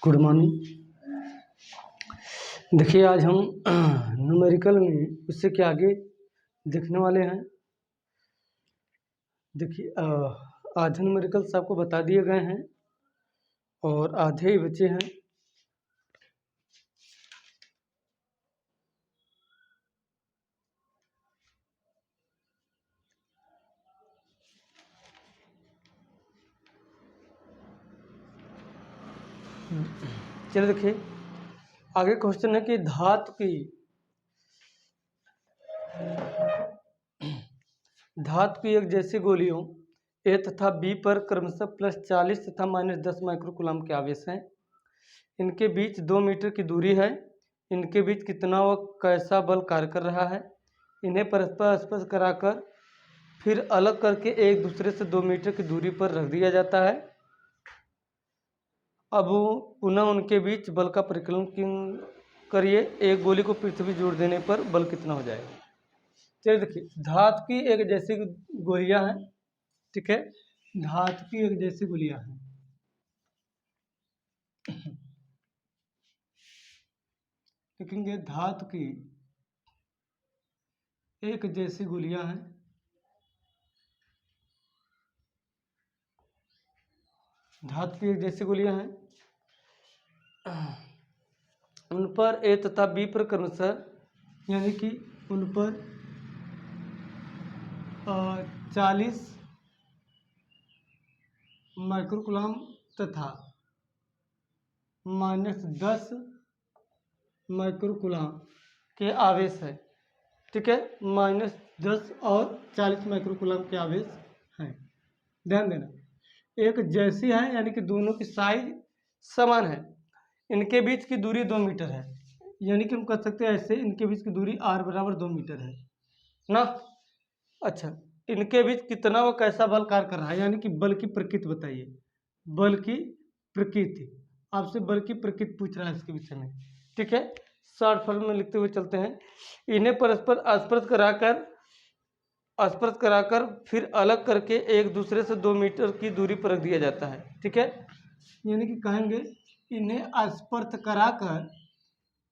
Good morning. देखिए आज हम न्यूमेरिकल में उससे के आगे देखने वाले हैं। देखिए आधे न्यूमेरिकल्स आपको बता दिए गए हैं और आधे ही बचे हैं। चलिए देखिए आगे क्वेश्चन है कि धातु की एक जैसी गोलियों ए तथा बी पर क्रमशः +40 तथा -10 माइक्रोकूलम के आवेश हैं। इनके बीच 2 मीटर की दूरी है। इनके बीच कितना व कैसा बल कार्य कर रहा है। इन्हें परस्पर स्पर्श कराकर फिर अलग करके एक दूसरे से 2 मीटर की दूरी पर रख दिया जाता है। अब पुनः उनके बीच बल का परिकलन करिए। एक गोली को पृथ्वी जोड़ देने पर बल कितना हो जाएगा। चलिए देखिए धातु की एक जैसी गोलियां हैं, ठीक है। धातु की एक जैसी गोलियां हैं। लिखेंगे धातु की एक जैसी गोलियां हैं। धातु की एक जैसी गोलियां हैं। उन पर ए तथा बी पर क्रमशः यानी कि उन पर 40 माइक्रोकूलम तथा -10 माइक्रोकूलम के आवेश है, ठीक है। -10 और 40 माइक्रोकूलम के आवेश हैं। ध्यान देना एक जैसी है यानी कि दोनों की साइज समान है। इनके बीच की दूरी 2 मीटर है, यानी कि हम कह सकते हैं ऐसे इनके बीच की दूरी r बराबर 2 मीटर है ना। अच्छा, इनके बीच कितना व कैसा बल कार्य कर रहा है, यानी कि बल की प्रकृति बताइए। बल की प्रकृति आपसे बल की प्रकृति पूछ रहा है इसके विषय में, ठीक है। शॉर्ट फॉर्म में लिखते हुए चलते हैं। इन्हें परस्पर स्पर्श कराकर फिर अलग करके एक दूसरे से 2 मीटर की दूरी पर रख दिया जाता है, ठीक है। यानी कि कहेंगे इन्हें स्पर्श कराकर,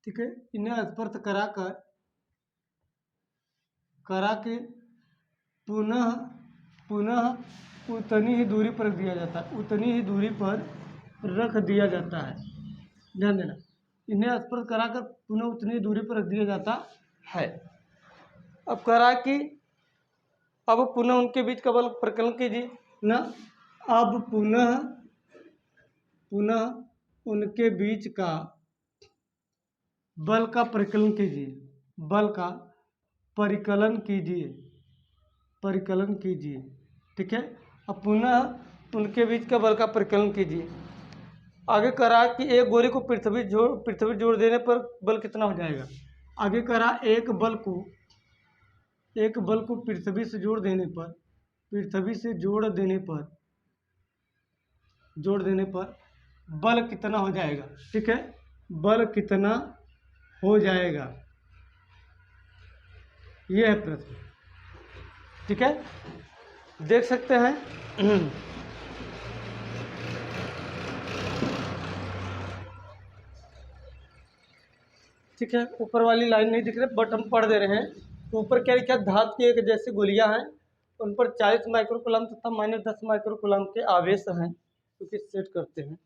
ठीक है, इन्हें स्पर्श कराकर के पुनः उतनी ही दूरी पर रख दिया जाता है। उतनी ही दूरी पर रख दिया जाता है। ध्यान देना इन्हें स्पर्श कराकर पुनः उतनी दूरी पर रख दिया जाता है। अब करा कि अब पुनः उनके बीच का बल प्रकलन कीजिए ना। अब पुनः उनके बीच का बल का परिकलन कीजिए। बल का परिकलन कीजिए, ठीक है। अब पुनः उनके बीच का बल का परिकलन कीजिए। आगे करा कि एक गोली को पृथ्वी जोड़ देने पर बल कितना हो जाएगा। आगे करा एक बल को पृथ्वी से जोड़ देने पर बल कितना हो जाएगा, ठीक है। बल कितना हो जाएगा, यह है प्रश्न, ठीक है। देख सकते हैं ठीक है। ऊपर वाली लाइन नहीं दिख रही बट हम पढ़ दे रहे हैं। तो ऊपर क्या लिखा, धातु की एक जैसी गोलियां हैं, उन पर 40 माइक्रोकूलम तथा -10 माइक्रोकूलम के आवेश हैं, क्योंकि सेट करते हैं।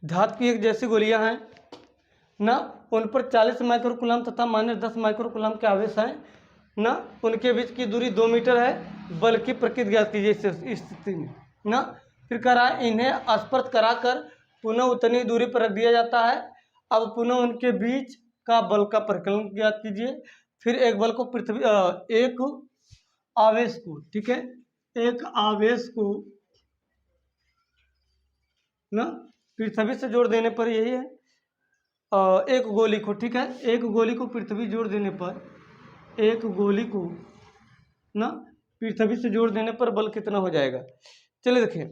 धातु की एक जैसी गोलियां हैं ना, उन पर 40 माइक्रोकूलम तथा -10 माइक्रोकूलम के आवेश हैं ना। उनके बीच की दूरी 2 मीटर है। बल की प्रकृति ज्ञात कीजिए इस स्थिति में ना। फिर करा इन्हें स्पर्श कराकर पुनः उतनी दूरी पर रख दिया जाता है। अब पुनः उनके बीच का बल का परिकलन ज्ञात कीजिए। फिर एक बल को एक आवेश को, ठीक है, एक आवेश को ना पृथ्वी से जोड़ देने पर, यही है एक गोली को, ठीक है, एक गोली को पृथ्वी जोड़ देने पर, एक गोली को ना पृथ्वी से जोड़ देने पर बल कितना हो जाएगा। चलिए देखिए,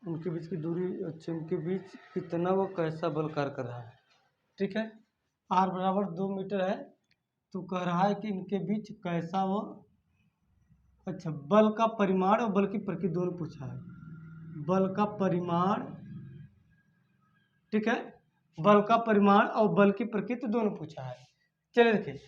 उनके बीच की दूरी, अच्छा उनके बीच कितना वो कैसा बल कार्य कर रहा है, ठीक है। आर बराबर 2 मीटर है, तो कह रहा है कि इनके बीच कैसा वो, अच्छा बल का परिमाण और बल की प्रकृति दोनों पूछा है, बल का परिमाण, ठीक है, बल का परिमाण और बल की प्रकृति दोनों पूछा है। चलिए देखिए,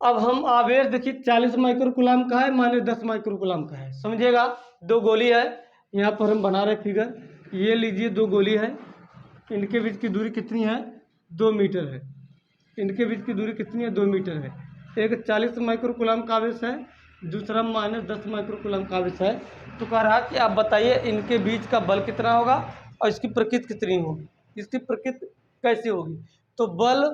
अब हम आवेश देखिए 40 माइक्रोकुलाम का है, माने 10 माइक्रोकुलाम का है, समझिएगा। दो गोली है, यहाँ पर हम बना रहे फिगर, ये लीजिए दो गोली है, इनके बीच की दूरी कितनी है, 2 मीटर है, इनके बीच की दूरी कितनी है, 2 मीटर है। एक 40 माइक्रोकुलाम का आवेश है, दूसरा -10 माइक्रोकुलाम का आवेश है। तो कह रहा कि आप बताइए इनके बीच का बल कितना होगा और इसकी प्रकृति कितनी होगी, इसकी प्रकृति कैसी होगी। तो बल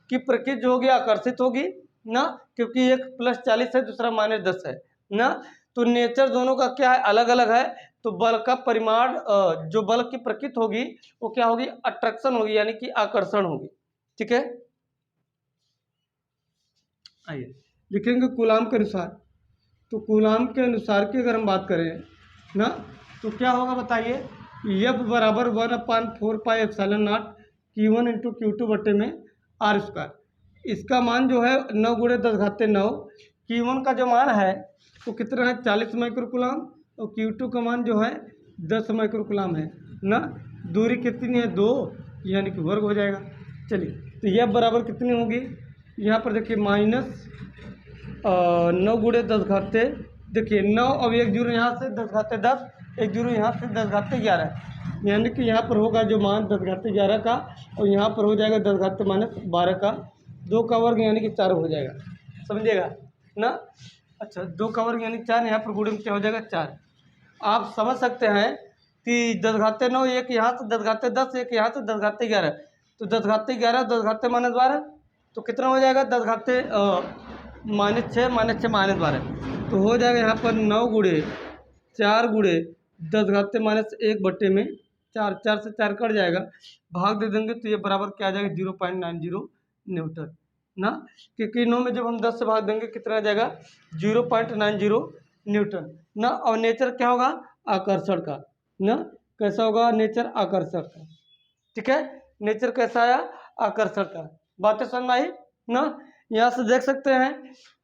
की प्रकृति जो होगी आकर्षित होगी ना, क्योंकि एक +40 है, दूसरा -10 है ना, तो नेचर दोनों का क्या है, अलग अलग है। तो बल का परिमाण, जो बल की प्रकृति होगी वो क्या होगी, अट्रैक्शन होगी, यानी कि आकर्षण होगी, ठीक है। आइए लिखेंगे कूलाम के अनुसार, तो कूलाम के अनुसार की अगर हम बात करें ना, तो क्या होगा बताइए, F बराबर 1/4πε0 Q1 × Q2 बटे में r²। इसका मान जो है 9 × 10⁻9, Q1 का जो मान है वो कितना है, 40 माइक्रोकुलाम, और Q2 का मान जो है 10 माइक्रोकुलाम है ना। दूरी कितनी है, 2, यानी कि वर्ग हो जाएगा। चलिए, तो F बराबर कितनी होगी, यहाँ पर देखिए -9 × 10⁻, देखिए 9, अब एक जीरो यहाँ से 10⁻10, एक जीरो यहाँ से 10⁻11, यानी कि यहाँ पर होगा जो मान 10⁻11 का, और यहाँ पर हो जाएगा 10⁻12 का, 2 का वर्ग यानी कि 4 हो जाएगा, समझिएगा ना। अच्छा 2 का वर्ग यानी 4, यहाँ पर गुणे में क्या हो जाएगा, 4। आप समझ सकते हैं कि 10⁻9, एक यहाँ से 10⁻10, एक यहाँ से 10⁻11, तो 10⁻11 10⁻−12, तो कितना हो जाएगा, 10⁻6 -6 तो हो जाएगा यहाँ पर 9 × 4 × 10⁻1 बटे में 4, 4 से 4 कट जाएगा, भाग दे देंगे तो ये बराबर क्या आ जाएगा, 0.90 न्यूटन ना, क्योंकि 9 में जब हम 10 से भाग देंगे कितना आ जाएगा, 0.90 न्यूटन ना। और नेचर क्या होगा, आकर्षण का ना, कैसा होगा नेचर, आकर्षण का, ठीक है। नेचर कैसा आया, आकर्षण का। बातें समझ में आई ना। यहाँ से देख सकते हैं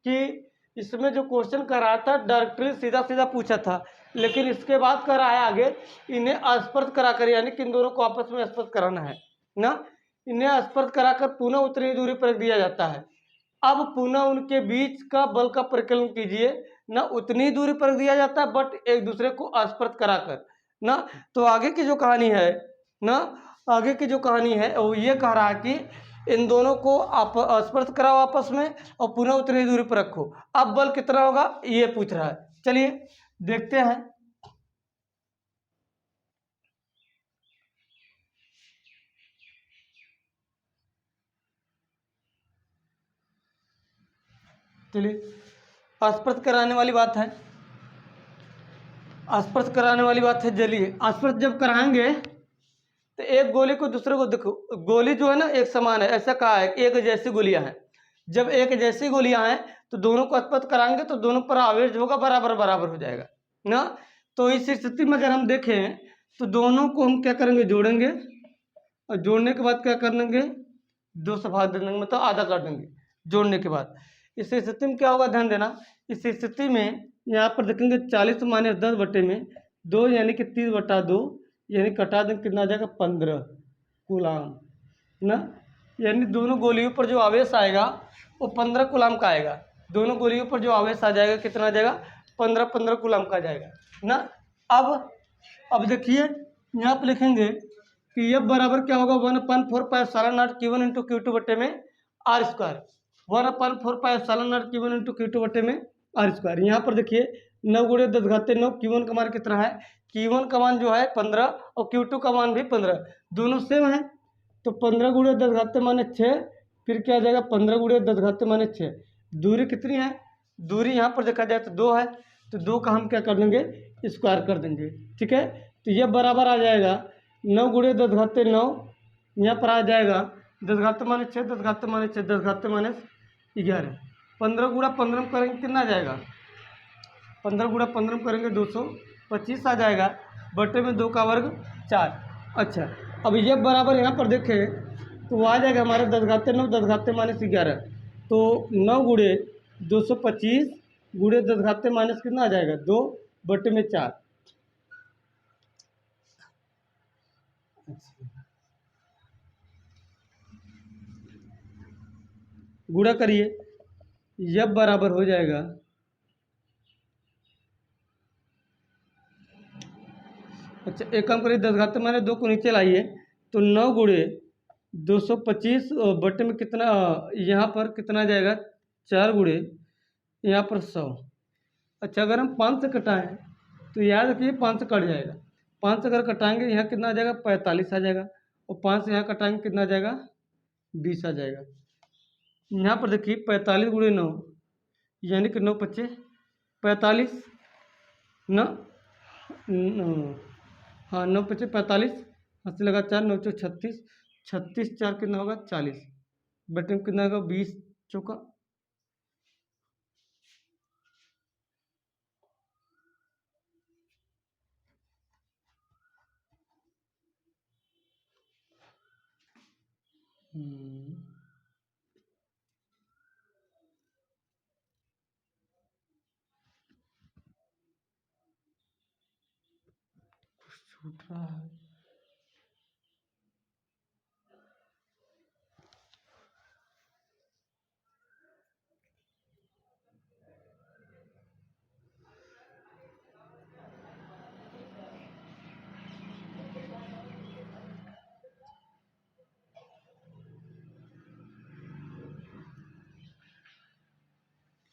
कि इसमें जो क्वेश्चन कर रहा था डायरेक्टली सीधा सीधा पूछा था, लेकिन इसके बाद कर रहा है आगे इन्हें स्पर्श कराकर, यानी कि इन दोनों को आपस में स्पर्श कराना है ना, इन्हें स्पर्श कराकर पुनः उतनी दूरी पर रख दिया जाता है। अब पुनः उनके बीच का बल का परिकलन कीजिए ना, उतनी दूरी पर रख दिया जाता है बट एक दूसरे को स्पर्श कराकर ना। तो आगे की जो कहानी है ना, आगे की जो कहानी है वो ये कह रहा है कि इन दोनों को आप स्पर्श कराओ आपस में और पुनः उतनी दूरी पर रखो। अब बल कितना होगा ये पूछ रहा है, चलिए देखते हैं। चलिए स्पर्श कराने वाली बात है, स्पर्श कराने वाली बात है। चलिए स्पर्श जब कराएंगे तो एक गोली को दूसरे को, देखो गोली जो है ना एक समान है, ऐसा कहा है एक जैसी गोलियां हैं। जब एक जैसी गोलियां हैं तो दोनों को स्पर्श कराएंगे तो दोनों पर आवेश होगा बराबर बराबर हो जाएगा ना। तो इस स्थिति में अगर हम देखें तो दोनों को हम क्या करेंगे, जोड़ेंगे, और जोड़ने के बाद क्या कर देंगे, 2 से भाग दे देंगे, मतलब आधा कर देंगे जोड़ने के बाद। इस स्थिति में क्या होगा, ध्यान देना, इस स्थिति में यहाँ पर देखेंगे 40 - 10 बटे में 2, यानी कि 30/2, यानी कटा दें कितना आ जाएगा, 15 कूलाम ना। यानी दोनों गोलियों पर जो आवेश आएगा वो 15 कूलाम का आएगा। दोनों गोलियों पर जो आवेश आ जाएगा कितना आ जाएगा, 15 कूलाम का आ जाएगा ना। अब देखिए यहाँ पर लिखेंगे कि F बराबर क्या होगा, 1/4πε0 Q1 × Q2 बटे में r²। 1/4πε0 Q1 × Q2 बटे में r²। यहाँ पर देखिए 9 × 10⁻9, Q1 का मान कितना है, Q1 का मान जो है 15 और Q2 का मान भी 15, दोनों सेम है। तो 15 × 10⁻6 फिर क्या आ जाएगा 15 गुणे 10 घात माइनस 6। दूरी कितनी है, दूरी यहाँ पर देखा जाए तो 2 है, तो 2 का हम क्या कर देंगे स्क्वायर कर देंगे। ठीक है, तो ये बराबर आ जाएगा 9 गुणे 10 घात 9, यहाँ पर आ जाएगा 10 घात माइनस 6, 10 घात माइनस 6, 10 घात माइनस 11। 15 गुणा 15 में करेंगे कितना आ जाएगा, 15 गुणा 15 में करेंगे 225 आ जाएगा, बटे में 2 का वर्ग 4। अच्छा, अब ये बराबर यहाँ पर देखें तो वो आ जाएगा हमारे 10 घाते 9, 10 घाते माइनस 11, तो 9 गुणे 225 गुणे 10 घाते माइनस कितना आ जाएगा 2 बटे में 4। गुणा करिए, यह बराबर हो जाएगा अच्छा एक काम करिए 10 घाते माइनस 2 को नीचे लाइए, तो 9 गुणे 225 बटे में कितना यहाँ पर कितना आ जाएगा 4 गुणे यहाँ पर 100। अच्छा अगर हम 5 से कटाएँ तो याद रखिए 5 से कट जाएगा, 5 से अगर कटाएंगे यहाँ कितना आ जाएगा 45 आ जाएगा, और 5 से यहाँ कटाएंगे कितना आ जाएगा 20 आ जाएगा। यहाँ पर देखिए 45 गुणे 9 यानी कि 9 पच्चे 45 न, हाँ 9 पच्चे 45, 80 लगा 4, 9 चौक 36, 36 4 कितना होगा 40, बटे में कितना होगा 20 चौका। छूट रहा है,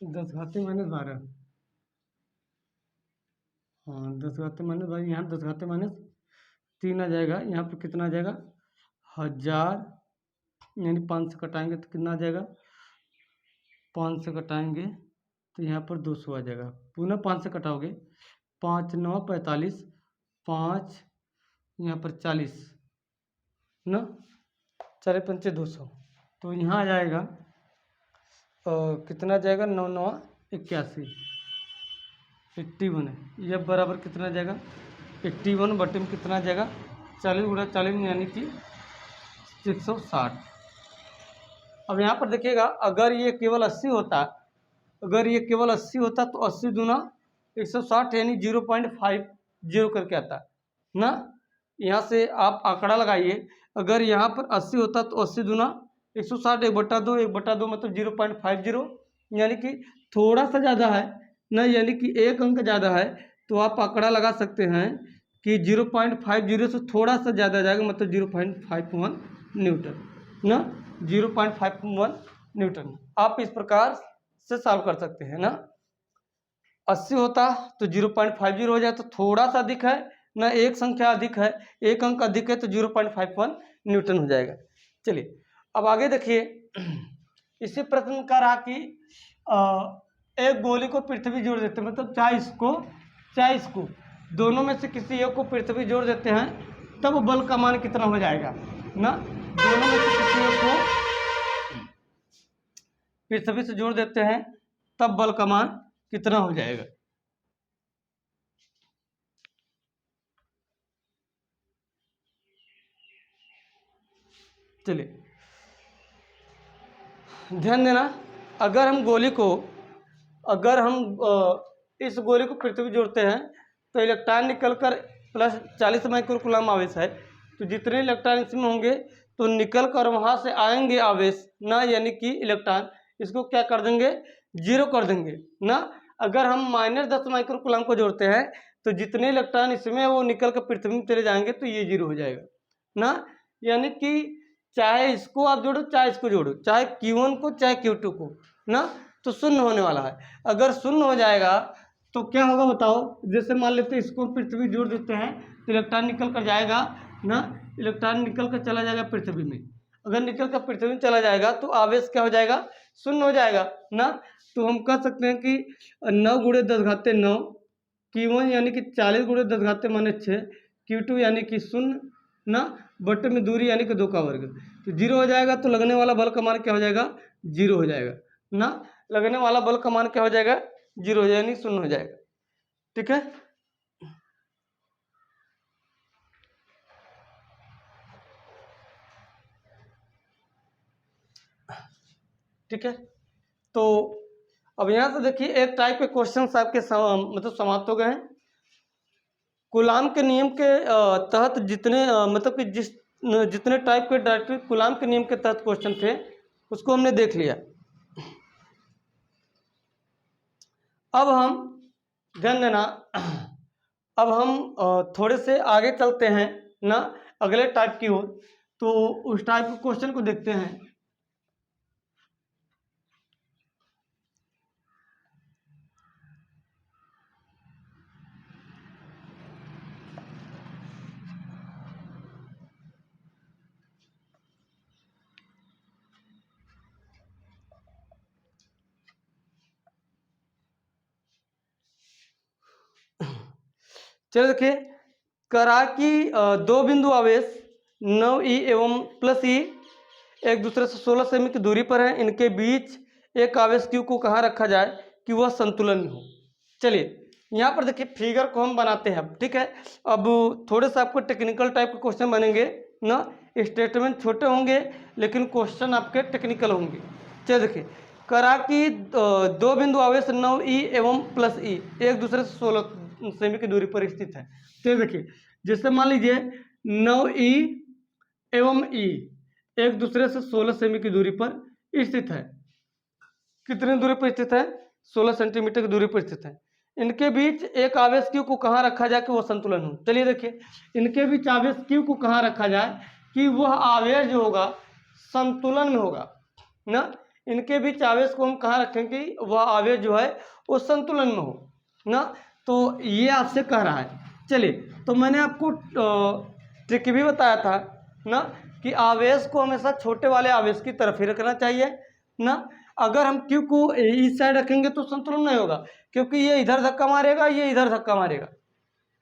दस घाते माइनस 12, हाँ 10 घाते माइनस 12, यहाँ 10 घाते माइनस 3 आ जाएगा, यहाँ पर कितना आ जाएगा 1000, यानी 5 से कटाएंगे तो कितना आ जाएगा 5 से कटाएंगे तो यहाँ पर 200 आ जाएगा, पुनः 5 से कटाओगे 5 9 45, 5 यहाँ पर 40 न, 4 पंचे 200, तो यहाँ आ जाएगा कितना आ जाएगा 9 9 81, 81 है, यह बराबर कितना आ जाएगा 81 बटे में कितना आ जाएगा 40 गुणा 40 यानी कि 160। अब यहाँ पर देखिएगा अगर ये केवल 80 होता, अगर ये केवल 80 होता तो 80 दूना 160 यानी 0.50 करके आता ना। यहाँ से आप आंकड़ा लगाइए, अगर यहाँ पर 80 होता तो 80 दूना 160, 1/2, 1/2 मतलब 0.50, यानी कि थोड़ा सा ज़्यादा है ना, यानी कि एक अंक ज़्यादा है, तो आप आंकड़ा लगा सकते हैं कि 0.50 से थोड़ा सा ज़्यादा जाएगा, मतलब 0.51 न्यूटन ना, 0.51 न्यूटन। आप इस प्रकार से सॉल्व कर सकते हैं ना। 80 होता तो 0.50 हो जाए, तो थोड़ा सा अधिक है ना, एक संख्या अधिक है, एक अंक अधिक है, तो 0.51 न्यूटन हो जाएगा। चलिए अब आगे देखिए, इसी प्रश्न का रहा कि एक गोली को पृथ्वी जोड़ देते हैं, मतलब चाहे इसको दोनों में से किसी एक को पृथ्वी जोड़ देते हैं, तब बल का मान कितना हो जाएगा ना। दोनों में से किसी एक को पृथ्वी से जोड़ देते हैं तब बल का मान कितना हो जाएगा। चलिए ध्यान देना, अगर हम इस गोली को पृथ्वी जोड़ते हैं तो इलेक्ट्रॉन निकलकर प्लस 40 माइक्रोकूलम आवेश है, तो जितने इलेक्ट्रॉन इसमें होंगे तो निकल कर वहाँ से आएंगे आवेश ना, यानी कि इलेक्ट्रॉन, इसको क्या कर देंगे 0 कर देंगे ना। अगर हम -10 माइक्रोकूलम को जोड़ते हैं तो जितने इलेक्ट्रॉन इसमें वो निकल कर पृथ्वी में चले जाएंगे, तो ये 0 हो जाएगा ना। यानी कि चाहे इसको आप जोड़ो चाहे इसको जोड़ो, चाहे Q1 को चाहे Q2 को ना, तो शून्य होने वाला है। अगर शून्य हो जाएगा तो क्या होगा बताओ, जैसे मान लेते हैं इसको पृथ्वी जोड़ देते हैं तो इलेक्ट्रॉन निकल कर जाएगा ना, इलेक्ट्रॉन निकल कर चला जाएगा पृथ्वी में। अगर निकल कर पृथ्वी में चला जाएगा तो आवेश क्या हो जाएगा, शून्य हो जाएगा ना। तो हम कह सकते हैं कि 9 गुणे 10 घाते 9, Q1 यानी कि 40 गुणे 10 घाते माने 6, Q2 यानी कि 0 ना, बटे में दूरी यानी कि 2 का वर्ग, तो 0 हो जाएगा। तो लगने वाला बल का मान क्या हो जाएगा, 0 हो जाएगा ना। लगने वाला बल का मान क्या हो जाएगा, 0 हो जाएगा, यानी 0 हो जाएगा। ठीक है, ठीक है। तो अब यहाँ से देखिए एक टाइप के क्वेश्चन आपके मतलब समाप्त हो गए हैं। कूलाम के नियम के तहत जितने मतलब कि जितने टाइप के डायरेक्टली कूलाम के नियम के तहत क्वेश्चन थे उसको हमने देख लिया। अब हम ध्यान देना, अब हम थोड़े से आगे चलते हैं ना अगले टाइप की ओर, तो उस टाइप के क्वेश्चन को देखते हैं। चलो देखिए, करा कि दो बिंदु आवेश 9e एवं +e एक दूसरे से 16 सेमी की दूरी पर है। इनके बीच एक आवेश q को कहाँ रखा जाए कि वह संतुलन में हो। चलिए यहाँ पर देखिए फिगर को हम बनाते हैं। ठीक है, अब थोड़े से आपको टेक्निकल टाइप के क्वेश्चन बनेंगे ना, स्टेटमेंट छोटे होंगे लेकिन क्वेश्चन आपके टेक्निकल होंगे। चलिए देखिए, करा कि दो बिंदु आवेश 9e एवं +e एक दूसरे से 16 सेमी की दूरी पर स्थित है। तो देखिए जैसे मान लीजिए 9e एवं e एक दूसरे से 16 सेमी की दूरी पर स्थित है। कितनी दूरी पर स्थित है, 16 सेंटीमीटर की दूरी पर स्थित है। इनके बीच एक आवेश q को कहाँ रखा जाए कि वह संतुलन हो। चलिए देखिए, इनके बीच आवेश q को कहाँ रखा जाए कि वह आवेश जो होगा संतुलन में होगा ना। इनके बीच आवेश को हम कहाँ रखें कि वह आवेश जो है वो संतुलन में हो ना। तो ये आपसे कह रहा है। चलिए, तो मैंने आपको ट्रिक भी बताया था ना कि आवेश को हमेशा छोटे वाले आवेश की तरफ ही रखना चाहिए ना। अगर हम Q को इस साइड रखेंगे तो संतुलन नहीं होगा, क्योंकि ये इधर धक्का मारेगा, ये इधर धक्का मारेगा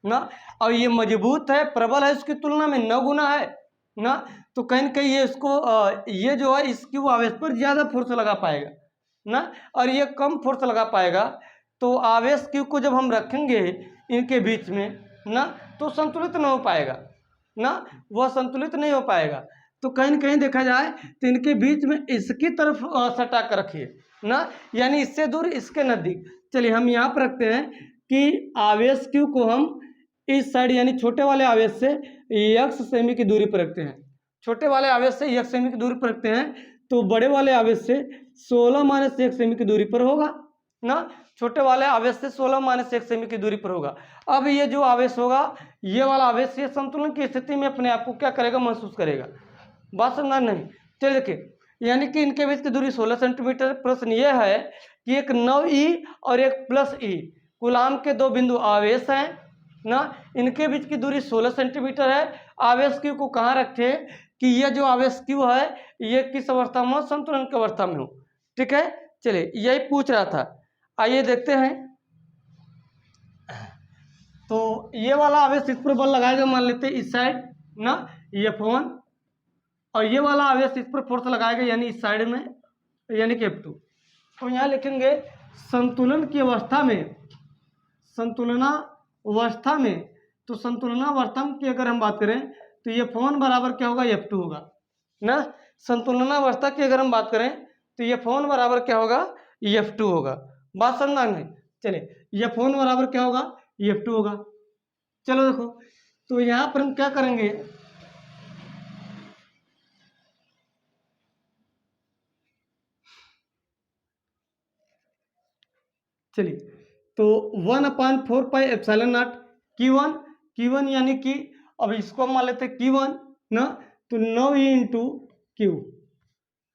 ना। और ये मजबूत है, प्रबल है, उसकी तुलना में 9 गुना है ना। तो कहीं न कहीं ये इसको ये जो है इस Q आवेश पर ज़्यादा फोर्स लगा पाएगा ना, और ये कम फोर्स लगा पाएगा। तो आवेश Q को जब हम रखेंगे इनके बीच में ना तो संतुलित नहीं हो पाएगा ना, वह संतुलित नहीं हो पाएगा। तो कहीं न कहीं देखा जाए तो इनके बीच में इसकी तरफ सटा कर रखिए ना, यानी इससे दूर इसके नज़दीक। चलिए हम यहाँ पर रखते हैं कि आवेश Q को हम इस साइड यानी छोटे वाले आवेश से x सेमी की दूरी पर रखते हैं। छोटे वाले आवेश से x सेमी की दूरी पर रखते हैं, तो बड़े वाले आवेश से 16 - 1 सेमी की दूरी पर होगा ना। छोटे वाले आवेश से 16 - 1 सेमी की दूरी पर होगा। अब ये जो आवेश होगा, ये वाला आवेश ये संतुलन की स्थिति में अपने आप को क्या करेगा, महसूस करेगा। बात समझना नहीं। चलिए देखिए, यानी कि इनके बीच की दूरी 16 सेंटीमीटर। प्रश्न ये है कि एक 9e और एक +e कूलाम के दो बिंदु आवेश हैं ना, इनके बीच की दूरी 16 सेंटीमीटर है। आवेश Q को कहाँ रखे कि ये जो आवेश Q है ये किस अवस्था में हो, संतुलन की अवस्था में हो। ठीक है, चलिए यही पूछ रहा था, आइए देखते हैं। तो ये वाला आवेश इस पर बल लगाएगा, मान लेते हैं इस साइड ना F1, और ये वाला आवेश इस पर फोर्स लगाएगा यानी इस साइड में यानी कि F2। तो यहाँ लिखेंगे संतुलन की अवस्था में, संतुलनावस्था में, तो संतुलनावस्था की अगर हम बात करें तो F1 बराबर क्या होगा, F2 होगा ना। संतुलनावस्था की अगर हम बात करें तो F1 बराबर क्या होगा, F2 होगा। बात समझना नहीं। चलिए F1 बराबर क्या होगा, F2 होगा। चलो देखो, तो यहाँ पर हम क्या करेंगे, चलिए तो 1/4πε0 Q1 यानी कि अब इसको मान लेते हैं Q1 ना, तो 9e इंटू Q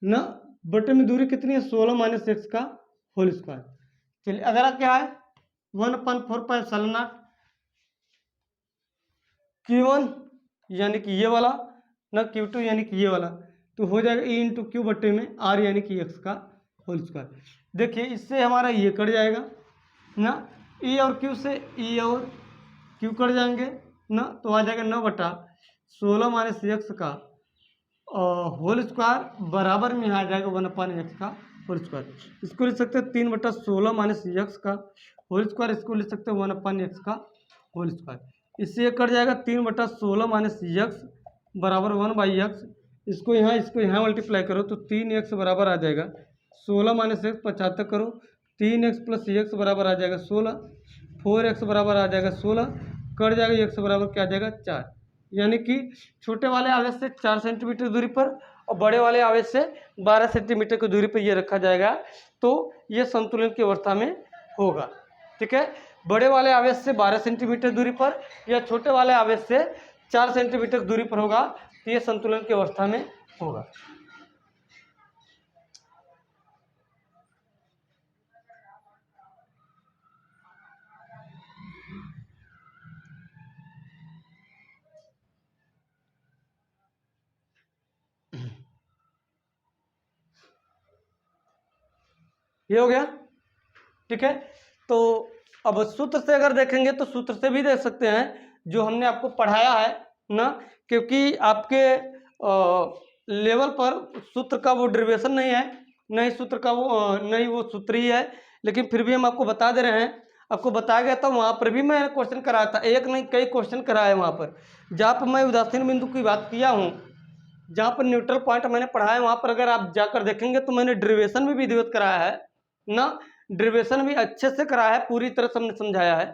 ना, बटे में दूरी कितनी है, 16 - x का होल स्क्वायर। चलिए अगर क्या है 1/4πε0 Q1 यानी कि ये वाला ना, Q2 यानी कि ये वाला, तो हो जाएगा ई इंटू क्यू बट्टे में आर यानी कि एक्स का होल स्क्वायर। देखिए इससे हमारा ये कट जाएगा ना, ई और क्यू से ई और क्यू कट जाएंगे ना, तो आ जाएगा 9/16 माइनस एक्स का होल स्क्वायर बराबर में आ जाएगा 1/x का होल स्क्वायर। इसको लिख सकते हैं 3/16 माइनस एक्स का होल स्क्वायर, इसको लिख सकते हैं 1/x का होल स्क्वायर। इससे कट जाएगा 3/16 माइनस एक्स बराबर 1/x। इसको यहाँ मल्टीप्लाई करो तो 3x बराबर आ जाएगा 16 माइनस एक्स 75 करो, 3x प्लस एक्स बराबर आ जाएगा 16, 4x बराबर आ जाएगा 16, कट जाएगा x बराबर क्या आ जाएगा 4। यानी कि छोटे वाले आवेश से 4 सेंटीमीटर दूरी पर और बड़े वाले आवेश से 12 सेंटीमीटर की दूरी पर ये रखा जाएगा, तो ये संतुलन की अवस्था में होगा। ठीक है, बड़े वाले आवेश से 12 सेंटीमीटर दूरी पर या छोटे वाले आवेश से 4 सेंटीमीटर दूरी पर होगा, तो ये संतुलन की अवस्था में होगा। ये हो गया। ठीक है, तो अब सूत्र से अगर देखेंगे तो सूत्र से भी देख सकते हैं जो हमने आपको पढ़ाया है ना, क्योंकि आपके लेवल पर सूत्र का वो डेरिवेशन नहीं है, नहीं सूत्र का वो नहीं वो सूत्र ही है, लेकिन फिर भी हम आपको बता दे रहे हैं। आपको बताया गया था वहाँ पर भी मैं क्वेश्चन कराया था, एक नहीं कई क्वेश्चन कराए वहाँ पर, जहाँ पर मैं उदासीन बिंदु की बात किया हूँ, जहाँ पर न्यूट्रल पॉइंट मैंने पढ़ाया है, वहाँ पर अगर आप जाकर देखेंगे तो मैंने डेरिवेशन भी विधिवत कराया है ना, डेरिवेशन भी अच्छे से कराया है, पूरी तरह से हमने समझाया है।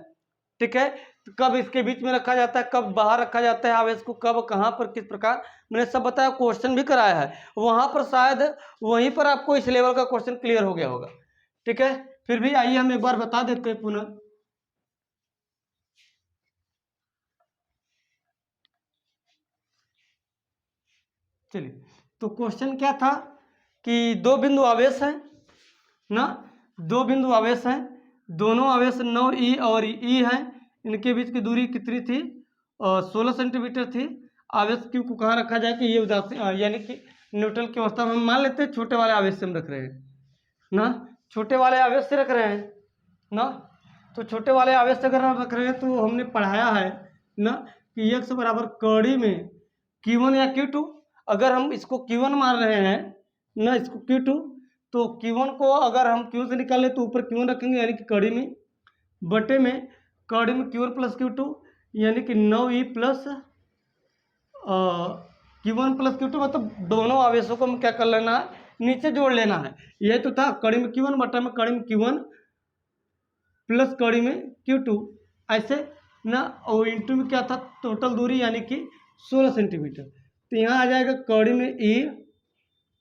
ठीक है, तो कब इसके बीच में रखा जाता है, कब बाहर रखा जाता है आवेश को, कब कहाँ पर किस प्रकार, मैंने सब बताया, क्वेश्चन भी कराया है वहाँ पर, शायद वहीं पर आपको इस लेवल का क्वेश्चन क्लियर हो गया होगा। ठीक है, फिर भी आइए हम एक बार बता देते हैं पुनः। चलिए, तो क्वेश्चन क्या था कि दो बिंदु आवेश है ना, दो बिंदु आवेश हैं, दोनों आवेश 9e और e हैं, इनके बीच की दूरी कितनी थी 16 सेंटीमीटर थी। आवेश क्यू को कहाँ रखा जाए कि ये उदासीन यानी कि न्यूट्रल की अवस्था में हम मान लेते हैं, छोटे वाले आवेश से हम रख रहे हैं ना, छोटे वाले आवेश से रख रहे हैं ना, तो छोटे वाले आवेश से अगर हम रख रहे हैं तो हमने पढ़ाया है ना कि x बराबर कड़ी में Q1 या Q2, अगर हम इसको Q1 मान रहे हैं ना, इसको Q2, तो Q1 को अगर हम Q से निकालें तो ऊपर Q1 रखेंगे यानी कि कड़ी में, बटे में कड़ी में Q1 प्लस Q2 यानी कि 9e plus Q1 plus Q2, मतलब दोनों आवेशों को हम क्या कर लेना है, नीचे जोड़ लेना है। यह तो था कड़ी में Q1 बटा में कड़ी में Q1 प्लस कड़ी में Q2, ऐसे ना, और इंटू में क्या था टोटल दूरी यानी कि 16 सेंटीमीटर, तो यहाँ आ जाएगा कड़ी में E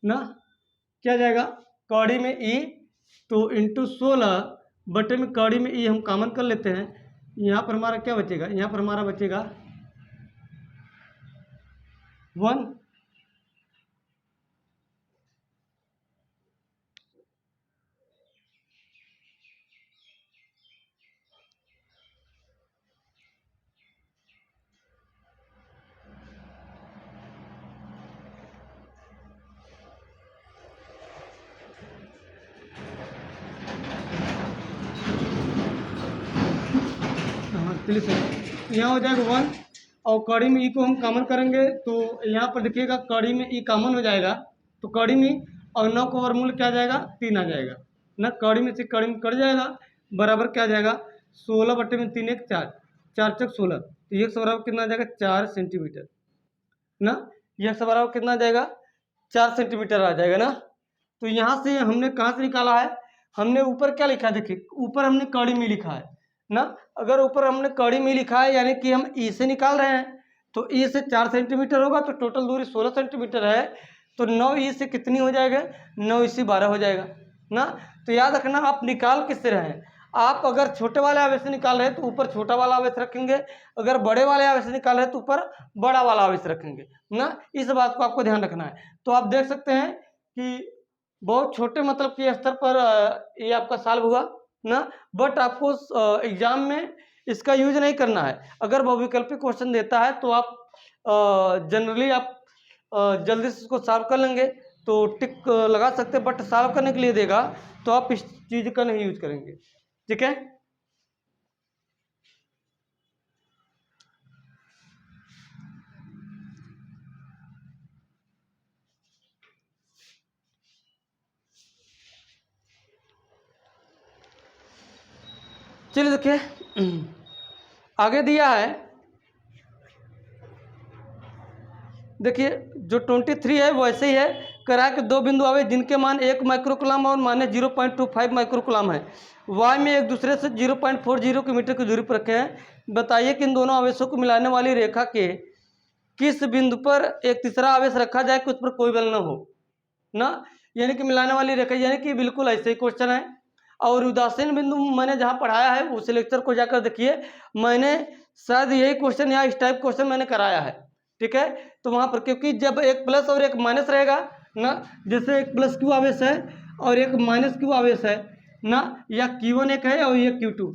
ना, क्या जाएगा कड़ी में E, तो इंटू 16 बटे में कड़ी में E हम कॉमन कर लेते हैं, यहाँ पर हमारा क्या बचेगा, यहाँ पर हमारा बचेगा 1। यहाँ हो जाएगा 1 और कड़ी में ई को हम कॉमन करेंगे तो यहाँ पर देखिएगा कड़ी में ई कॉमन हो जाएगा, तो कड़ी में और 9 का वर्गमूल क्या आ जाएगा 3 आ जाएगा ना, कड़ी में से कड़ी में कट जाएगा, बराबर क्या आ जाएगा 16 बटे में 3 1 4, 4 चक 16, तो ये बराबर कितना आ जाएगा 4 सेंटीमीटर ना, ये बराबर कितना आ जाएगा 4 सेंटीमीटर आ जाएगा ना। तो यहाँ से हमने कहाँ से निकाला है, हमने ऊपर क्या लिखा है, देखिए ऊपर हमने कड़ी में लिखा है ना, अगर ऊपर हमने कड़ी में लिखा है यानी कि हम ई से निकाल रहे हैं, तो ई से 4 सेंटीमीटर होगा, तो टोटल दूरी 16 सेंटीमीटर है, तो 9 ई से कितनी हो जाएगा 9 ई से 12 हो जाएगा ना। तो याद रखना आप निकाल किससे रहे हैं, आप अगर छोटे वाले आवेश से निकाल रहे हैं तो ऊपर छोटा वाला आवेश रखेंगे, अगर बड़े वाले आवेश से निकाल रहे हैं तो ऊपर बड़ा वाला आवेश रखेंगे ना, इस बात को आपको ध्यान रखना है। तो आप देख सकते हैं कि बहुत छोटे मतलब के स्तर पर ये आपका सॉल्व हुआ ना, बट आपको एग्जाम में इसका यूज नहीं करना है। अगर बहुविकल्पी क्वेश्चन देता है तो आप जनरली आप जल्दी से इसको सॉल्व कर लेंगे तो टिक लगा सकते हैं, बट सॉल्व करने के लिए देगा तो आप इस चीज़ का नहीं यूज करेंगे। ठीक है, चलिए देखिए आगे दिया है। देखिए जो 23 है वैसे ही है, करा के दो बिंदु आवे जिनके मान 1 माइक्रोकुलाम और माने 0.25 माइक्रोकुलाम है, वाई में एक दूसरे से 0.40 मीटर की दूरी पर रखे हैं। बताइए कि इन दोनों आवेशों को मिलाने वाली रेखा के किस बिंदु पर एक तीसरा आवेश रखा जाए कि उस पर कोई बल न हो ना, यानी कि मिलाने वाली रेखा, यानी कि बिल्कुल ऐसे ही क्वेश्चन है। और उदासीन बिंदु मैंने जहाँ पढ़ाया है उस लेक्चर को जाकर देखिए, मैंने शायद यही क्वेश्चन या इस टाइप क्वेश्चन मैंने कराया है। ठीक है, तो वहाँ पर क्योंकि जब एक प्लस और एक माइनस रहेगा ना, जैसे एक प्लस क्यू आवेश है और एक माइनस क्यू आवेश है ना, या Q1 एक है और ये Q2।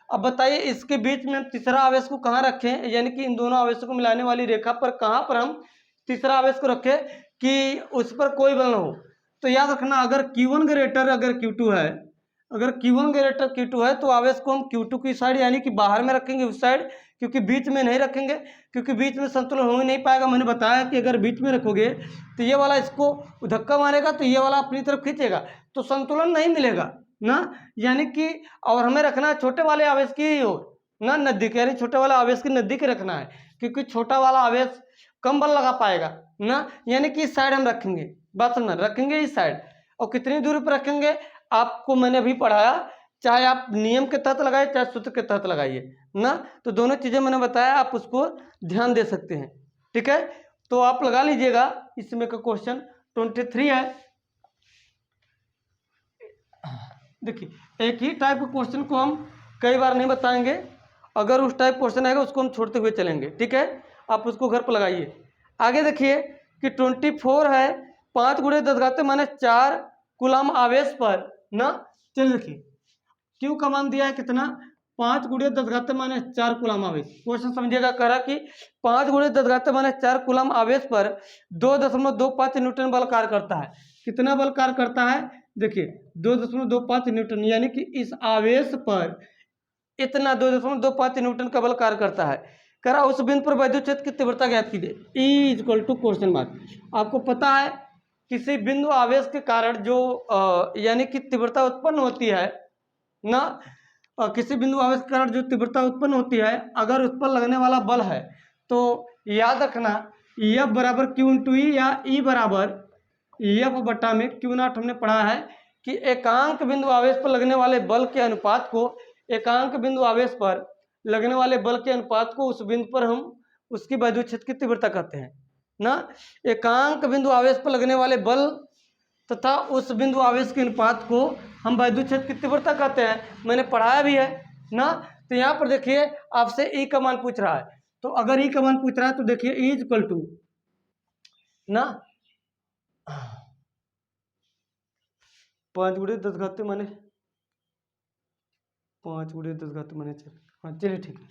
अब बताइए इसके बीच में हम तीसरा आवेश को कहाँ रखें, यानी कि इन दोनों आवेशों को मिलाने वाली रेखा पर कहाँ पर हम तीसरा आवेश को रखें कि उस पर कोई बल न हो। तो याद रखना, अगर Q1 ग्रेटर अगर Q2 है, अगर Q1 ग्रेटर Q2 है तो आवेश को हम Q2 की साइड यानी कि बाहर में रखेंगे उस साइड, क्योंकि बीच में नहीं रखेंगे, क्योंकि बीच में संतुलन हो ही नहीं पाएगा। मैंने बताया कि अगर बीच में रखोगे तो ये वाला इसको धक्का मारेगा तो ये वाला अपनी तरफ खींचेगा तो संतुलन नहीं मिलेगा ना, यानी कि और हमें रखना है छोटे वाले आवेश की ओर ना, नजदीक, यानी छोटे वाला आवेश के नजदीक रखना है, क्योंकि छोटा वाला आवेश कम बल लगा पाएगा ना, यानी कि इस साइड हम रखेंगे, बात समझना, रखेंगे इस साइड। और कितनी दूरी पर रखेंगे आपको मैंने अभी पढ़ाया, चाहे आप नियम के तहत लगाइए चाहे सूत्र के तहत लगाइए ना, तो दोनों चीज़ें मैंने बताया, आप उसको ध्यान दे सकते हैं। ठीक है, तो आप लगा लीजिएगा, इसमें का क्वेश्चन 23 है। देखिए एक ही टाइप के क्वेश्चन को हम कई बार नहीं बताएंगे, अगर उस टाइप क्वेश्चन आएगा उसको हम छोड़ते हुए चलेंगे। ठीक है, आप उसको घर पर लगाइए। आगे देखिए कि 24 है, 5 गुणे 10 घाते माने 4 कूलम आवेश पर ना, चलिए देखिए क्यू का मान दिया है कितना, 5 गुणे 10 घाते माने 4 कूलम आवेश। क्वेश्चन समझिएगा, कह रहा कि 5 गुणे 10 घाते माने 4 कूलम आवेश पर 2.25 न्यूटन बल कार्य करता है। कितना बल कार्य करता है, देखिए 2.25 न्यूटन, यानी कि इस आवेश पर इतना 2.25 न्यूटन का बल कार्य करता है। कह रहा उस बिंदु पर वैद्युत क्षेत्र की तीव्रता ज्ञात कीजिए, E equal to question mark. आपको पता है किसी बिंदु आवेश के कारण जो यानी कि तीव्रता उत्पन्न होती है ना, किसी बिंदु आवेश के कारण जो तीव्रता उत्पन्न होती है, अगर उस पर लगने वाला बल है तो याद रखना F बराबर Q इंटू ई या E बराबर F बटा में Q0 हमने पढ़ा है कि एकांक बिंदु आवेश पर लगने वाले बल के अनुपात को, एकांक बिंदु आवेश पर लगने वाले बल के अनुपात को उस बिंदु पर हम उसकी वैद्युत क्षेत्र की तीव्रता कहते हैं ना। एकांक बिंदु आवेश पर लगने वाले बल तथा उस बिंदु आवेश के अनुपात को हम वैद्युत क्षेत्र की तीव्रता कहते हैं, मैंने पढ़ाया भी है ना। तो यहाँ पर देखिए आपसे ई का मान पूछ रहा है, तो अगर ई का मान पूछ रहा है तो देखिए ई इक्वल टू ना 5 गुणे 10 घाते माने 5 गुणे 10 घाते माने 4। हाँ चलिए ठीक है,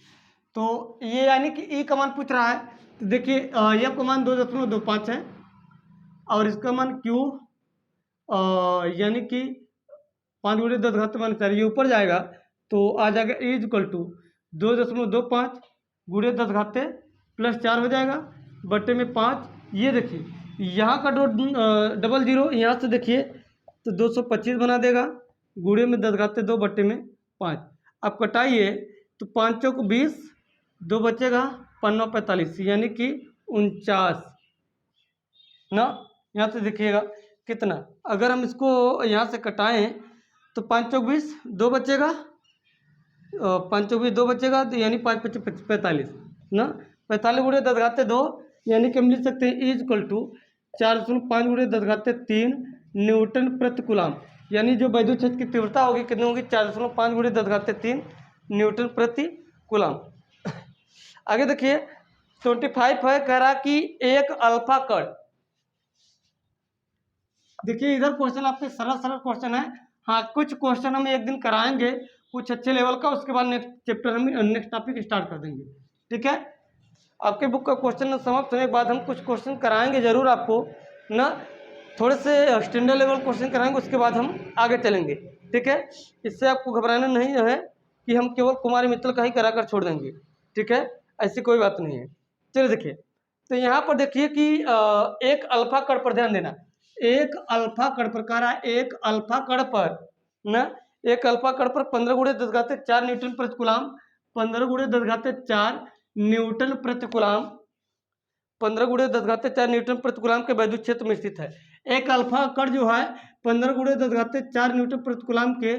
तो ये यानी कि ई का मान पूछ रहा है, तो देखिए एफ का मान 2.25 है और इसका मान क्यू यानी कि 5 गुणे 10 घाते माने 4, ये ऊपर जाएगा तो आ जाएगा E इक्वल टू 2.25 गुणे 10 घाते प्लस 4 हो जाएगा बटे में 5। ये देखिए यहाँ का डबल जीरो यहाँ से देखिए तो 225 बना देगा, गुणे में 10 घाते 2 बटे में 5। अब कटाइए तो 5 चौक 20, 2 बचेगा 5 9 45, यानी कि 49 ना। यहाँ से देखिएगा कितना, अगर हम इसको यहाँ से कटाएं तो 5 चौक 20, 2 बचेगा, 5 चौक 20 2 बचेगा, तो यानी 5 5 45 ना, 45 गुणे 10 घाते 2, यानी कि हम लिख सकते हैं इज इक्वल टू 4.5 गुणे 10 घाते 3 न्यूटन प्रति कूलम, यानी जो वैद्युत क्षेत्र की तीव्रता होगी कितनी होगी 4.5 गुणे 10 घाते 3 न्यूटन प्रति कूलम। आगे देखिए 25 है, कह रहा कि एक अल्फा कण, देखिए इधर क्वेश्चन आपके सरल सरल क्वेश्चन है। हाँ कुछ क्वेश्चन हम एक दिन कराएंगे कुछ अच्छे लेवल का, उसके बाद नेक्स्ट चैप्टर हम नेक्स्ट टॉपिक स्टार्ट कर देंगे। ठीक है, आपके बुक का क्वेश्चन समाप्त होने के बाद हम कुछ क्वेश्चन कराएंगे ज़रूर आपको ना, थोड़े से स्टैंडर्ड लेवल क्वेश्चन कराएंगे, उसके बाद हम आगे चलेंगे। ठीक है, इससे आपको घबराना नहीं है कि हम केवल कुमार मित्तल का ही करा कर छोड़ देंगे। ठीक है, ऐसी कोई बात नहीं है। चलिए देखिए, तो यहाँ पर देखिए कि एक अल्फा कण पर ध्यान देना। एक अल्फा कण पर कह रहा है, एक अल्फा कण पर ना, एक अल्फा कण पर 15 गुणे 10⁴ न्यूटन प्रति कूलाम, 15 गुणे 10⁴ न्यूटन प्रति कूलाम, 15 गुणे 10⁴ न्यूटन प्रति कूलाम के वैद्युत क्षेत्र में स्थित है। एक अल्फा कण जो है 15 गुणे 10⁴ न्यूटन प्रति कूलाम के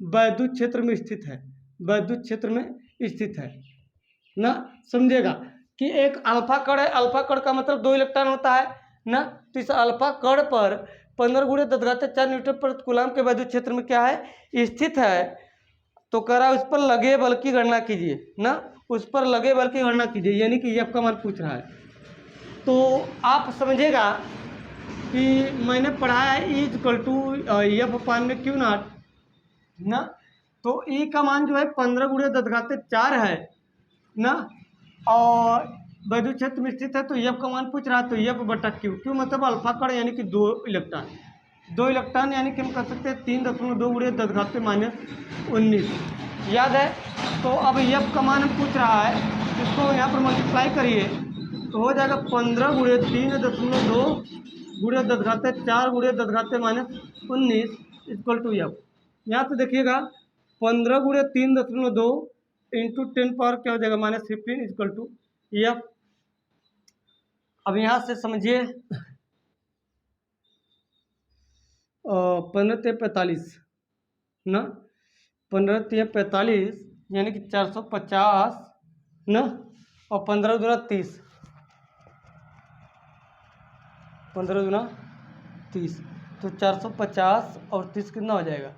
वैद्युत क्षेत्र में स्थित है, वैद्युत क्षेत्र में स्थित है ना। समझेगा कि एक अल्फा कण है, अल्फा कण का मतलब 2 इलेक्ट्रॉन होता है ना। तो इस अल्फा कण पर 15 गुणे 10⁴ न्यूटन प्रति कूलाम के वैद्युत क्षेत्र में क्या है, स्थित है। तो कह रहा उस पर लगे बल की गणना कीजिए ना, उस पर लगे बल की गणना कीजिए, यानी कि एफ का मान पूछ रहा है। तो आप समझेगा कि मैंने पढ़ा है E = एफ अपान में क्यू नॉट ना। तो E का मान जो है 15 गुणे 10⁴ है ना, और वैद्युत क्षेत्र में स्थित है। तो एफ का मान पूछ रहा है, तो एफ बटा क्यू, क्यू मतलब अल्फा कण यानी कि 2 इलेक्ट्रॉन, 2 इलेक्ट्रॉन यानी कि हम कह सकते हैं 3.2 गुणे 10⁻⁻19 याद है। तो अब एफ का मान पूछ रहा है, इसको यहाँ पर मल्टीप्लाई करिए तो हो जाएगा 15 गुणे 3.2 गुणे 10⁻⁴ गुणे 10⁻⁻19 = एफ। यहाँ तो देखिएगा 15 गुणे 3.2 इंटू 10 पावर क्या हो जाएगा -15 = एफ। अब यहाँ से समझिए 15 × 45 ना, 15 × 45 यानी कि 450 ना, और 15 दूना 30, 15 दूना 30, तो 450 और 30 कितना हो जाएगा,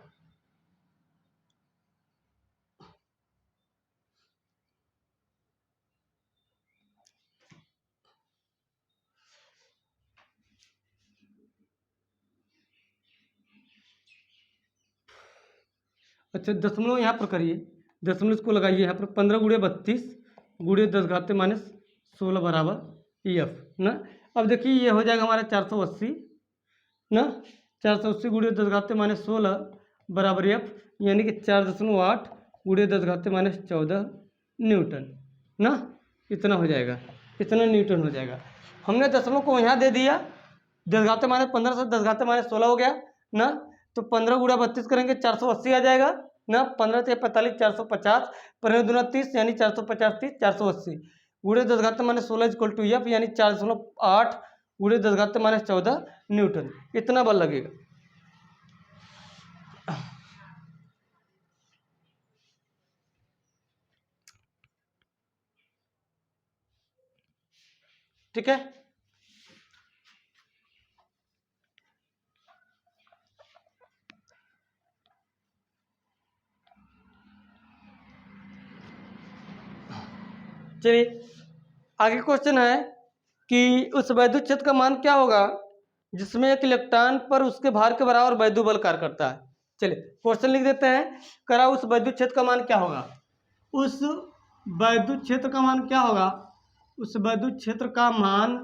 अच्छा दशमलव यहाँ पर करिए, दशमलव इसको लगाइए यहाँ पर 15 गुणे 32 गुणे 10⁻⁻16 बराबर एफ ना। अब देखिए ये हो जाएगा हमारा 480 ना, 480 गुणे 10⁻⁻16 बराबर एफ, यानी कि 4.8 गुणे 10⁻⁻14 न्यूटन ना, इतना हो जाएगा, इतना न्यूटन हो जाएगा। हमने दशमलव को यहाँ दे दिया, 10⁻15 से 10⁻16 हो गया ना, तो 15 गुणा 32 करेंगे 480 आ जाएगा ना, 15 × 45 450, 15 दूना 30 यानी 450 30 480 गुणे 10⁻16 = एफ, यानी 4.8 गुणे 10⁻14 न्यूटन, इतना बल लगेगा। ठीक है, चलिए आगे क्वेश्चन है कि उस वैद्युत क्षेत्र का मान क्या होगा जिसमें एक इलेक्ट्रॉन पर उसके भार के बराबर वैद्युत बल कार्य करता है। चलिए क्वेश्चन लिख देते हैं, करा उस वैद्युत क्षेत्र का मान क्या होगा, उस वैद्युत क्षेत्र का मान क्या होगा, उस वैद्युत क्षेत्र का मान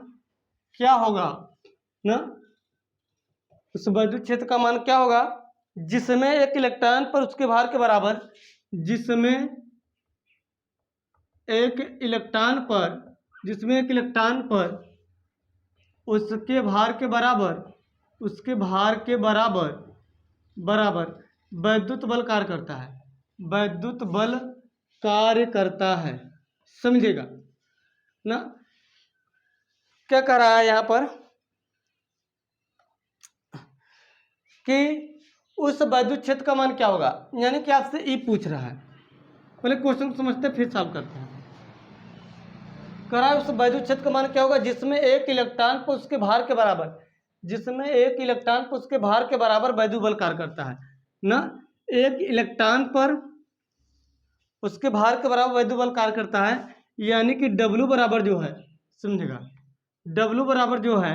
क्या होगा ना, उस वैद्युत क्षेत्र का मान क्या होगा जिसमें एक इलेक्ट्रॉन पर उसके भार के बराबर, जिसमें एक इलेक्ट्रॉन पर, जिसमें एक इलेक्ट्रॉन पर उसके भार के बराबर, उसके भार के बराबर बराबर वैद्युत बल कार्य करता है, वैद्युत बल कार्य करता है। समझेगा ना, क्या कह रहा है यहाँ पर कि उस वैद्युत क्षेत्र का मान क्या होगा, यानी कि आपसे ई पूछ रहा है। पहले क्वेश्चन को समझते फिर सॉल्व करते हैं। कह रहा है उस वैद्युत क्षेत्र का मान क्या होगा जिसमें एक इलेक्ट्रॉन पर उसके भार के बराबर, जिसमें एक इलेक्ट्रॉन पर उसके भार के बराबर वैद्युत बल कार्य करता है ना, एक इलेक्ट्रॉन पर उसके भार के बराबर वैद्युत बल कार्य करता है, यानी कि W बराबर जो है, समझेगा W बराबर जो है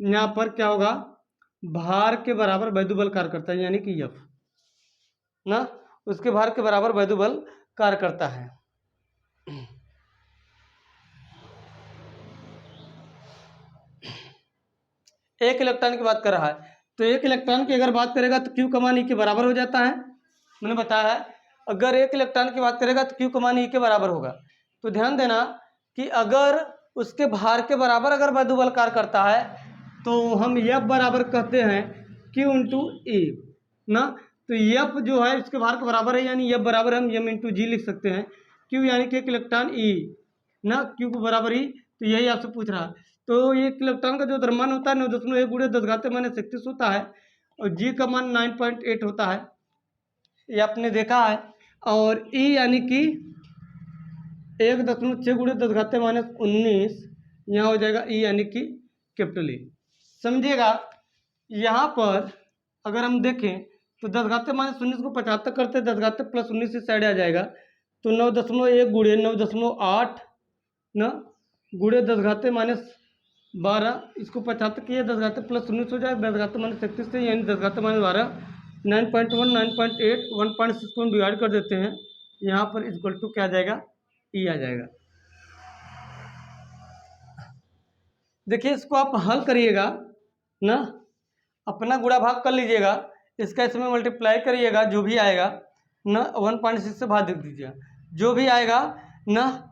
यहाँ पर क्या होगा, भार के बराबर वैद्युत बल कार्य करता है, यानी कि F ना, उसके भार के बराबर वैद्युत बल कार्य करता है। एक इलेक्ट्रॉन की बात कर रहा है, तो एक इलेक्ट्रॉन की अगर बात करेगा तो क्यू का मान ई के बराबर हो जाता है। मैंने बताया है अगर एक इलेक्ट्रॉन की बात करेगा तो क्यू का मान ई के बराबर होगा। तो ध्यान देना कि अगर उसके भार के बराबर अगर वैद्युबल कार्य करता है तो हम एफ बराबर कहते हैं क्यू इंटू ई ना। तो एफ जो है इसके भार के बराबर है, यानी एफ बराबर हम एम इंटू जी लिख सकते हैं। क्यू यानी कि एक इलेक्ट्रॉन ई ना, क्यू के बराबर ही, तो यही आपसे पूछ रहा है। तो एक इलेक्ट्रॉन का जो द्रव्यमान होता है 9.1 गुणे 10⁻³ होता है और जी का मान 9.8 होता है, ये आपने देखा है। और ई यानी कि 1.6 गुणे 10⁻19 यहाँ हो जाएगा ई यानी कि कैपिटल ई। समझिएगा यहाँ पर अगर हम देखें तो 10⁻19 को 75 करते 10⁻+19 से साइड आ जाएगा, तो 9.1 गुणे 9.8 ना गुणे 10⁻12, इसको 75 किया 10⁻+19 हो जाएगा 10⁻31 से, यानी 10⁻12 9.1 9.8 1.6 को हम डिवाइड कर देते हैं, यहाँ पर इक्वल टू क्या आ जाएगा ई आ जाएगा। देखिए इसको आप हल करिएगा ना, अपना गुणा भाग कर लीजिएगा, इसका इसमें मल्टीप्लाई करिएगा, जो भी आएगा ना 1.6 से भाग दे दीजिएगा, जो भी आएगा ना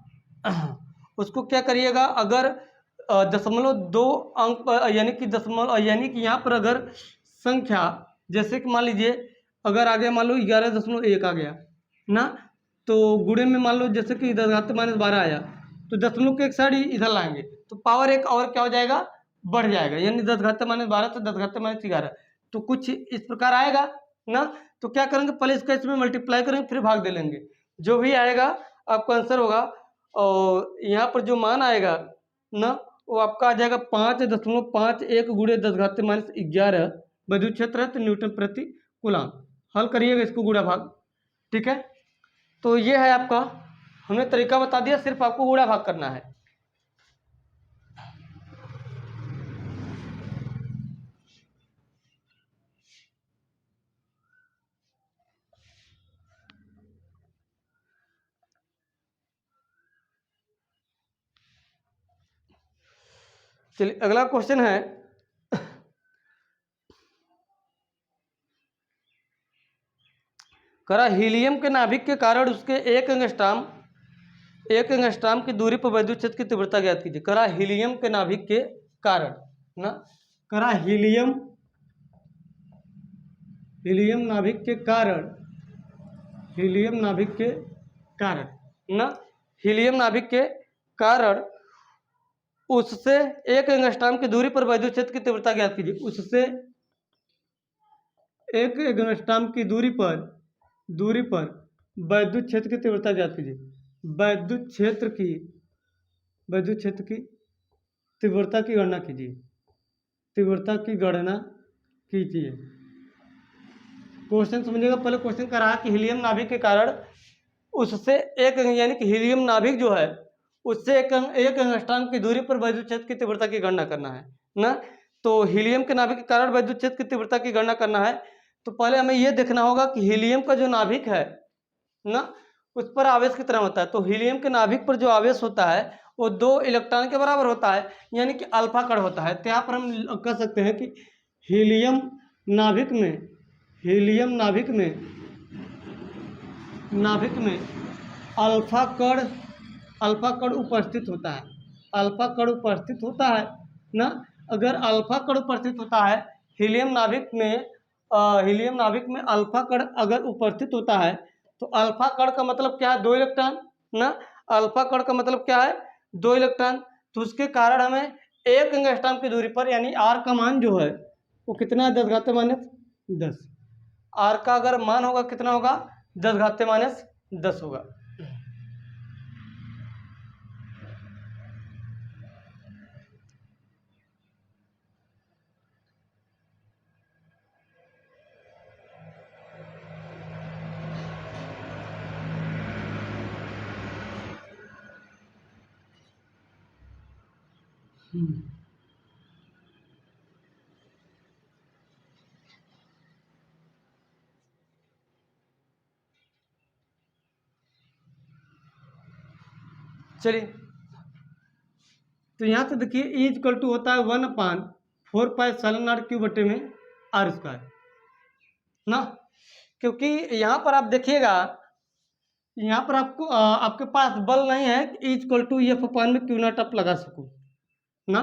उसको क्या करिएगा, अगर 0.2 अंक यानी कि यानी कि यहाँ पर अगर संख्या जैसे कि मान लीजिए अगर आ गया मान लो 11.1 आ गया ना, तो गुणे में मान लो जैसे कि 10⁻12 आया, तो दशमलव के एक साइड इधर लाएंगे तो पावर एक और क्या हो जाएगा बढ़ जाएगा, यानी 10⁻12 से 10⁻11, तो कुछ इस प्रकार आएगा ना। तो क्या करेंगे पहले इसका इसमें मल्टीप्लाई करेंगे फिर भाग दे लेंगे, जो भी आएगा आपका आंसर होगा। और यहाँ पर जो मान आएगा ना वो आपका आ जाएगा 5.51 गुणे 10⁻11 विद्युत क्षेत्र है तो न्यूटन प्रति कूलम। हल करिएगा इसको गुणा भाग, ठीक है। तो ये है आपका, हमने तरीका बता दिया, सिर्फ आपको गुणा भाग करना है। चलिए अगला क्वेश्चन है, करा हीलियम के नाभिक के कारण उसके एक एंगस्ट्राम की दूरी पर विद्युत क्षेत्र की तीव्रता ज्ञात कीजिए। करा हीलियम के नाभिक के कारण ना, करा हीलियम नाभिक के कारण, हीलियम नाभिक के कारण ना, हीलियम नाभिक के कारण उससे एक एंगस्ट्राम की दूरी पर विद्युत क्षेत्र की तीव्रता ज्ञात कीजिए। उससे एक एंगस्ट्राम की दूरी पर विद्युत क्षेत्र की तीव्रता ज्ञात कीजिए। विद्युत क्षेत्र की तीव्रता की गणना कीजिए, तीव्रता की गणना कीजिए। क्वेश्चन समझिएगा, पहले क्वेश्चन कर रहा है कि हीलियम नाभिक के कारण उससे एक, यानी कि हीलियम नाभिक जो है उससे एक एंगस्ट्राम की दूरी पर विद्युत क्षेत्र की तीव्रता की गणना करना है ना। तो हीलियम के नाभिक के कारण विद्युत क्षेत्र की तीव्रता की गणना करना है, तो पहले हमें यह देखना होगा कि हीलियम का जो नाभिक है ना उस पर आवेश कितना होता है। तो हीलियम के नाभिक पर जो आवेश होता है वो 2 इलेक्ट्रॉन के बराबर होता है, यानी कि अल्फा कण होता है। तो यहाँ पर हम कह सकते हैं कि हीलियम नाभिक में अल्फा कण उपस्थित होता है, अल्फा कण उपस्थित होता है ना। अगर अल्फा कण उपस्थित होता है हीलियम नाभिक में अल्फा कण अगर उपस्थित होता है, तो अल्फा कण का मतलब क्या है 2 इलेक्ट्रॉन ना, अल्फा कण का मतलब क्या है 2 इलेक्ट्रॉन। तो उसके कारण हमें एक एंगस्ट्राम की दूरी पर, यानी आर का मान जो है वो कितना है 10⁻10, आर का अगर मान होगा कितना होगा 10⁻10 होगा। चलिए तो यहाँ से देखिए E = होता है 1/4 4πε/0 ना, क्योंकि यहाँ पर आप देखिएगा, यहाँ पर आपको आपके पास बल नहीं है E=F/में Q0 लगा सकूँ ना,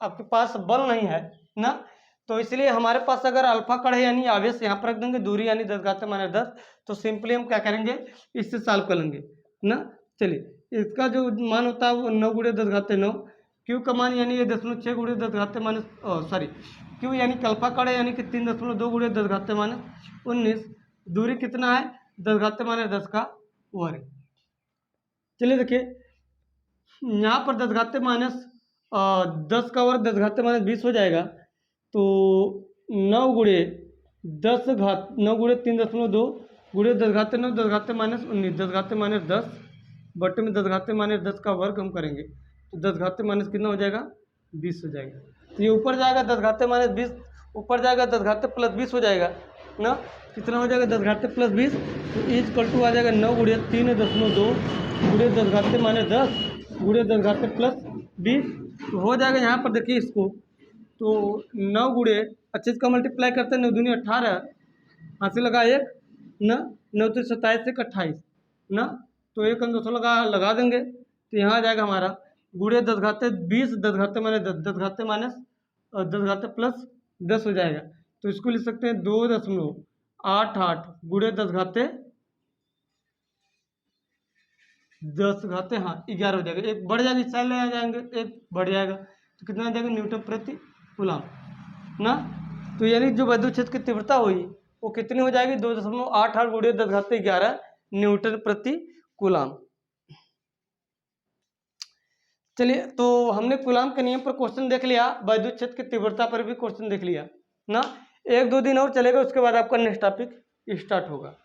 आपके पास बल नहीं है ना, तो इसलिए हमारे पास अगर अल्फा कण है यानी आवेश यहाँ पर रख देंगे, दूरी यानी 10⁻10, तो सिंपली हम क्या करेंगे, इससे सॉल्व कर लेंगे ना। चलिए इसका जो मान होता है वो 9×10⁹, क्यू का मान यानी ये 0.6 क्यू यानी कि अल्फा कण है यानी कि 3.2×10⁻19, दूरी कितना है 10⁻10 का वर्ग। चलिए देखिए यहाँ पर 10⁻10 का वर्ग 10⁻20 हो जाएगा, तो 9×3.2 × 10⁻9 10⁻10 बटे में 10⁻10 का वर्ग हम करेंगे, तो 10⁻- कितना हो जाएगा 20 हो जाएगा। तो ये ऊपर जाएगा 10⁻20, ऊपर जाएगा 10⁻+20 हो जाएगा ना, कितना हो जाएगा 10⁻+20, तो आ जाएगा 9×3.2 × 10⁻10 × 10⁻+20, तो हो जाएगा यहाँ पर देखिए इसको, तो 9 गुणे, अच्छे इसका मल्टीप्लाई करते हैं, 9 दूनी 18, हाथ से लगा 1 ना, 9 तो 27 से 28 ना, तो 1 हम 200 लगा देंगे, तो यहाँ आ जाएगा हमारा गुणे 10⁻20 10⁻10 हो जाएगा, तो इसको लिख सकते हैं 2.88 गुणे 10 हाँ 11 हो जाएगा, एक बढ़ जाएगा, इस साइड ले आ जाएंगे, एक बढ़ जाएगा, तो कितना आ जाएगा न्यूटन प्रति कूलम ना। तो यानी जो विद्युत क्षेत्र की तीव्रता हुई वो कितनी हो जाएगी 2.88 गुणे 10⁻11 न्यूटन प्रति कूलम। चलिए तो हमने कूलम के नियम पर क्वेश्चन देख लिया, विद्युत क्षेत्र की तीव्रता पर भी क्वेश्चन देख लिया ना, 1-2 दिन और चलेगा, उसके बाद आपका नेक्स्ट टॉपिक स्टार्ट होगा।